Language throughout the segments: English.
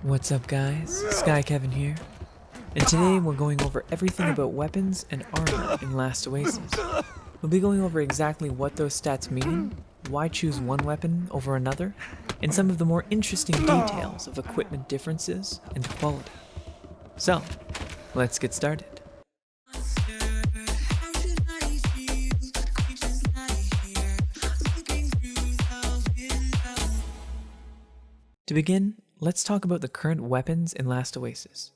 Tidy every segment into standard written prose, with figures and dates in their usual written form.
What's up guys, SkyKevin here, and today we're going over everything about weapons and armor in Last Oasis. We'll be going over exactly what those stats mean, why choose one weapon over another, and some of the more interesting details of equipment differences and quality. So, let's get started. To begin, let's talk about the current weapons in Last Oasis.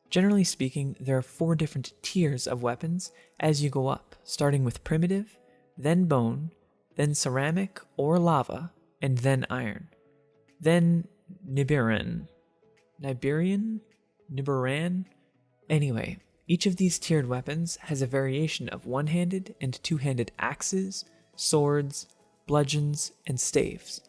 Generally speaking, there are 4 different tiers of weapons as you go up, starting with primitive, then bone, then ceramic or lava, and then iron. Then Nibiran? Anyway, each of these tiered weapons has a variation of one-handed and two-handed axes, swords, bludgeons, and staves.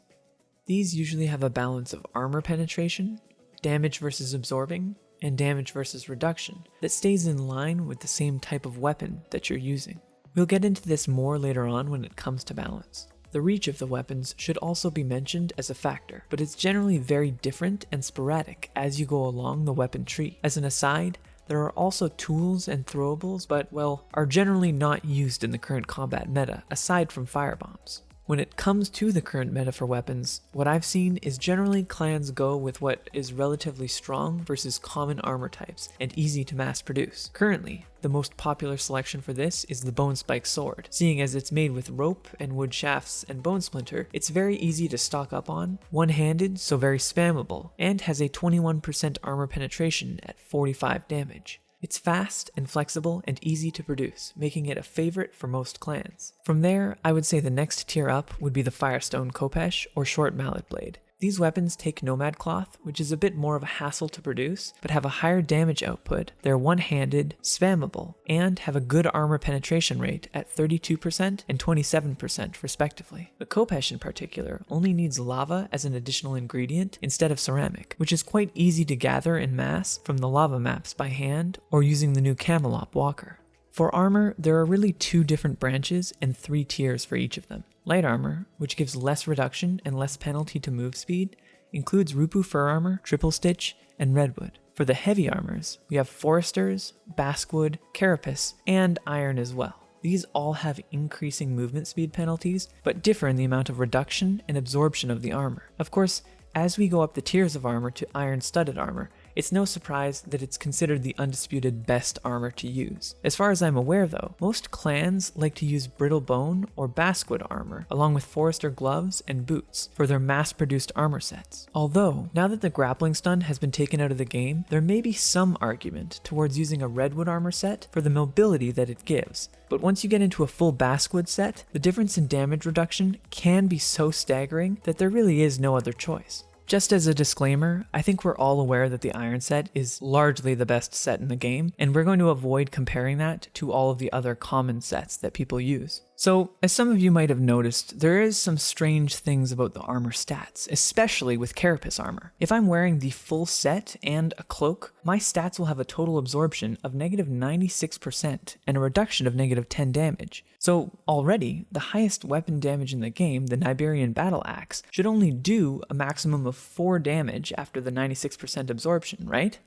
These usually have a balance of armor penetration, damage versus absorbing, and damage versus reduction that stays in line with the same type of weapon that you're using. We'll get into this more later on when it comes to balance. The reach of the weapons should also be mentioned as a factor, but it's generally very different and sporadic as you go along the weapon tree. As an aside, there are also tools and throwables, but well, are generally not used in the current combat meta aside from firebombs. When it comes to the current meta for weapons, what I've seen is generally clans go with what is relatively strong versus common armor types and easy to mass produce. Currently, the most popular selection for this is the Bone Spike Sword. Seeing as it's made with rope and wood shafts and bone splinter, it's very easy to stock up on, one-handed so very spammable, and has a 21% armor penetration at 45 damage. It's fast and flexible and easy to produce, making it a favorite for most clans. From there, I would say the next tier up would be the Firestone Khopesh or Short Mallet Blade. These weapons take Nomad Cloth, which is a bit more of a hassle to produce, but have a higher damage output, they're one-handed, spammable, and have a good armor penetration rate at 32% and 27% respectively. The Khopesh in particular only needs lava as an additional ingredient instead of ceramic, which is quite easy to gather in mass from the lava maps by hand or using the new Camelot Walker. For armor, there are really 2 different branches and 3 tiers for each of them. Light armor, which gives less reduction and less penalty to move speed, includes Rupu Fur Armor, Triple Stitch, and Redwood. For the heavy armors, we have Foresters, Baskwood, Carapace, and Iron as well. These all have increasing movement speed penalties, but differ in the amount of reduction and absorption of the armor. Of course, as we go up the tiers of armor to iron-studded armor, it's no surprise that it's considered the undisputed best armor to use. As far as I'm aware though, most clans like to use brittle bone or basswood armor, along with Forester gloves and boots, for their mass-produced armor sets. Although, now that the grappling stun has been taken out of the game, there may be some argument towards using a redwood armor set for the mobility that it gives. But once you get into a full basswood set, the difference in damage reduction can be so staggering that there really is no other choice. Just as a disclaimer, I think we're all aware that the iron set is largely the best set in the game, and we're going to avoid comparing that to all of the other common sets that people use. So, as some of you might have noticed, there is some strange things about the armor stats, especially with Carapace armor. If I'm wearing the full set and a cloak, my stats will have a total absorption of -96% and a reduction of -10 damage. So already, the highest weapon damage in the game, the Niberian Battle Axe, should only do a maximum of 4 damage after the 96% absorption, right?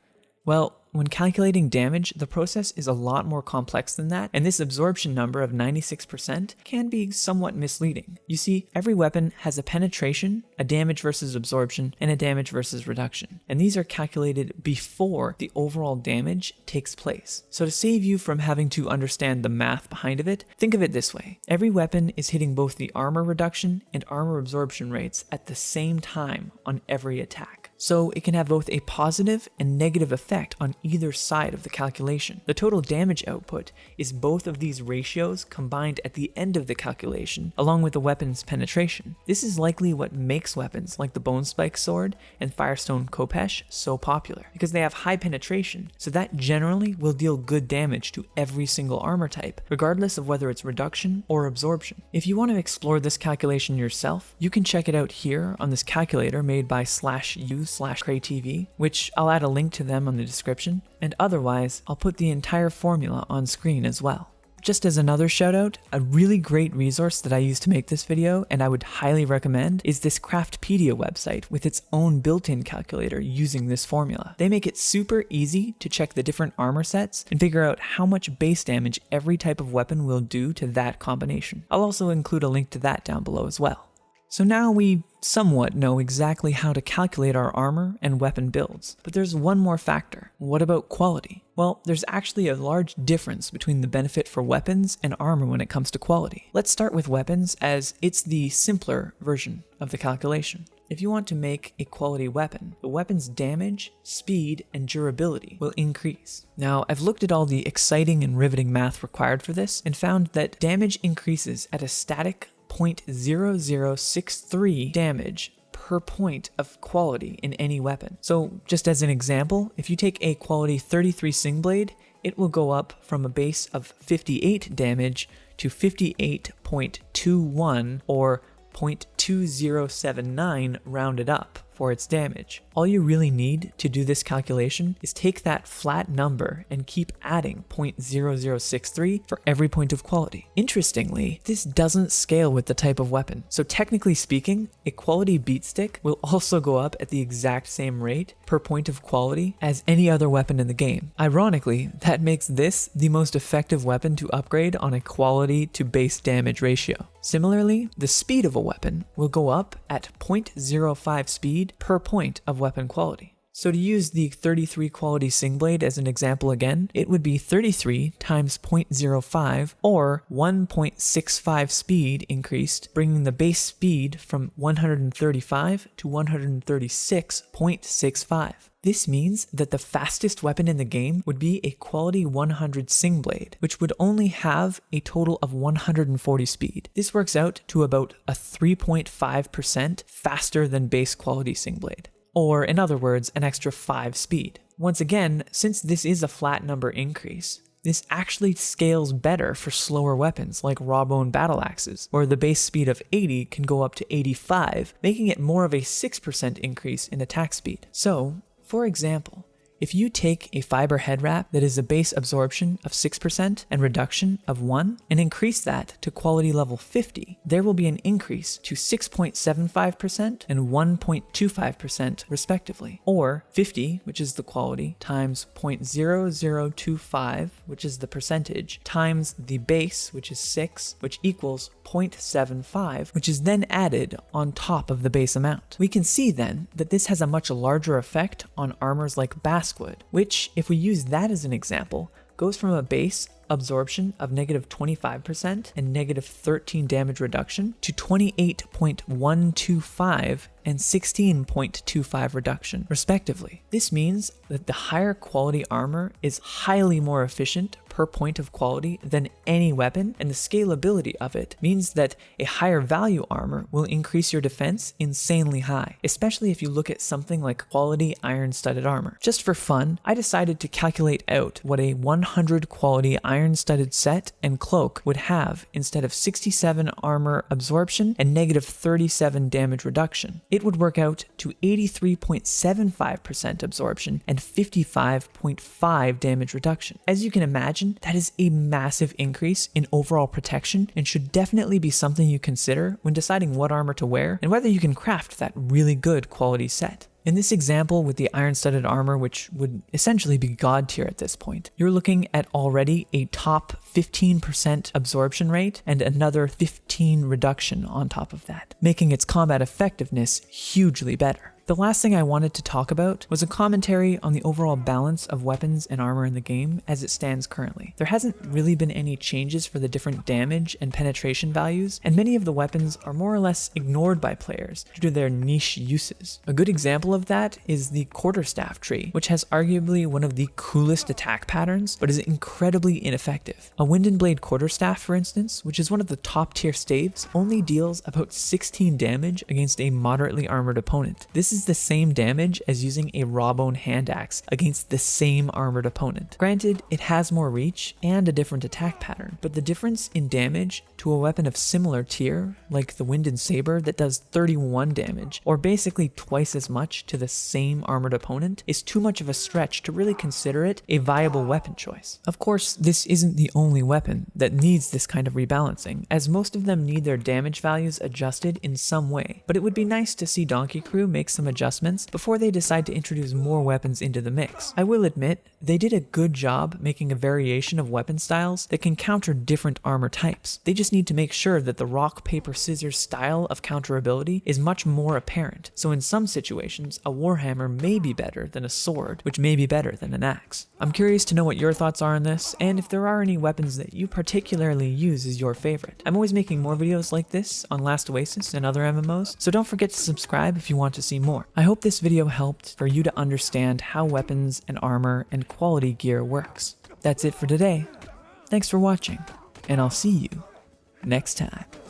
Well, when calculating damage, the process is a lot more complex than that, and this absorption number of 96% can be somewhat misleading. You see, every weapon has a penetration, a damage versus absorption, and a damage versus reduction, and these are calculated before the overall damage takes place. So to save you from having to understand the math behind it, think of it this way. Every weapon is hitting both the armor reduction and armor absorption rates at the same time on every attack. So it can have both a positive and negative effect on either side of the calculation. The total damage output is both of these ratios combined at the end of the calculation, along with the weapon's penetration. This is likely what makes weapons like the Bone Spike Sword and Firestone Khopesh so popular, because they have high penetration, so that generally will deal good damage to every single armor type, regardless of whether it's reduction or absorption. If you want to explore this calculation yourself, you can check it out here on this calculator made by /u/CrayTV, which I'll add a link to them on the description, and otherwise I'll put the entire formula on screen as well. Just as another shout out, a really great resource that I use to make this video and I would highly recommend is this Craftpedia website with its own built-in calculator using this formula. They make it super easy to check the different armor sets and figure out how much base damage every type of weapon will do to that combination. I'll also include a link to that down below as well. So now we somewhat know exactly how to calculate our armor and weapon builds, but there's one more factor. What about quality? Well, there's actually a large difference between the benefit for weapons and armor when it comes to quality. Let's start with weapons, as it's the simpler version of the calculation. If you want to make a quality weapon, the weapon's damage, speed, and durability will increase. Now, I've looked at all the exciting and riveting math required for this and found that damage increases at a static 0.0063 damage per point of quality in any weapon. So just as an example, if you take a quality 33 Sing Blade, it will go up from a base of 58 damage to 58.21 or 0.2079 rounded up for its damage. All you really need to do this calculation is take that flat number and keep adding 0.0063 for every point of quality. Interestingly, this doesn't scale with the type of weapon, so technically speaking, a quality beat stick will also go up at the exact same rate per point of quality as any other weapon in the game. Ironically, that makes this the most effective weapon to upgrade on a quality to base damage ratio. Similarly, the speed of a weapon will go up at 0.05 speed per point of weapon quality. So to use the 33 quality Sing Blade as an example again, it would be 33 times 0.05 or 1.65 speed increased, bringing the base speed from 135 to 136.65. This means that the fastest weapon in the game would be a quality 100 Sing Blade, which would only have a total of 140 speed. This works out to about a 3.5% faster than base quality Sing Blade, or in other words, an extra 5 speed. Once again, since this is a flat number increase, this actually scales better for slower weapons like raw-bone battle axes, where the base speed of 80 can go up to 85, making it more of a 6% increase in attack speed. So, for example, if you take a fiber head wrap that is a base absorption of 6% and reduction of 1 and increase that to quality level 50, there will be an increase to 6.75% and 1.25% respectively, or 50, which is the quality, times 0.0025, which is the percentage, times the base, which is 6, which equals 0.75, which is then added on top of the base amount. We can see then that this has a much larger effect on armors like basswood, which, if we use that as an example, goes from a base absorption of negative 25% and negative 13 damage reduction to 28.125 and 16.25 reduction, respectively. This means that the higher quality armor is highly more efficient per point of quality than any weapon, and the scalability of it means that a higher value armor will increase your defense insanely high, especially if you look at something like quality iron-studded armor. Just for fun, I decided to calculate out what a 100 quality iron-studded set and cloak would have instead of 67 armor absorption and negative 37 damage reduction. It would work out to 83.75% absorption and 55.5 damage reduction. As you can imagine, that is a massive increase in overall protection and should definitely be something you consider when deciding what armor to wear and whether you can craft that really good quality set. In this example with the iron-studded armor, which would essentially be god tier at this point, you're looking at already a top 15% absorption rate and another 15 reduction on top of that, making its combat effectiveness hugely better. The last thing I wanted to talk about was a commentary on the overall balance of weapons and armor in the game as it stands currently. There hasn't really been any changes for the different damage and penetration values, and many of the weapons are more or less ignored by players due to their niche uses. A good example of that is the quarterstaff tree, which has arguably one of the coolest attack patterns, but is incredibly ineffective. A wind and blade quarterstaff, for instance, which is one of the top tier staves, only deals about 16 damage against a moderately armored opponent. This This is the same damage as using a rawbone hand axe against the same armored opponent. Granted, it has more reach and a different attack pattern, but the difference in damage to a weapon of similar tier, like the Winded Saber that does 31 damage, or basically twice as much to the same armored opponent, is too much of a stretch to really consider it a viable weapon choice. Of course, this isn't the only weapon that needs this kind of rebalancing, as most of them need their damage values adjusted in some way, but it would be nice to see Donkey Crew make some adjustments before they decide to introduce more weapons into the mix. I will admit, they did a good job making a variation of weapon styles that can counter different armor types. They just need to make sure that the rock, paper, scissors style of counterability is much more apparent, so in some situations, a warhammer may be better than a sword, which may be better than an axe. I'm curious to know what your thoughts are on this, and if there are any weapons that you particularly use as your favorite. I'm always making more videos like this on Last Oasis and other MMOs, so don't forget to subscribe if you want to see more. I hope this video helped for you to understand how weapons and armor and quality gear works. That's it for today. Thanks for watching, and I'll see you next time.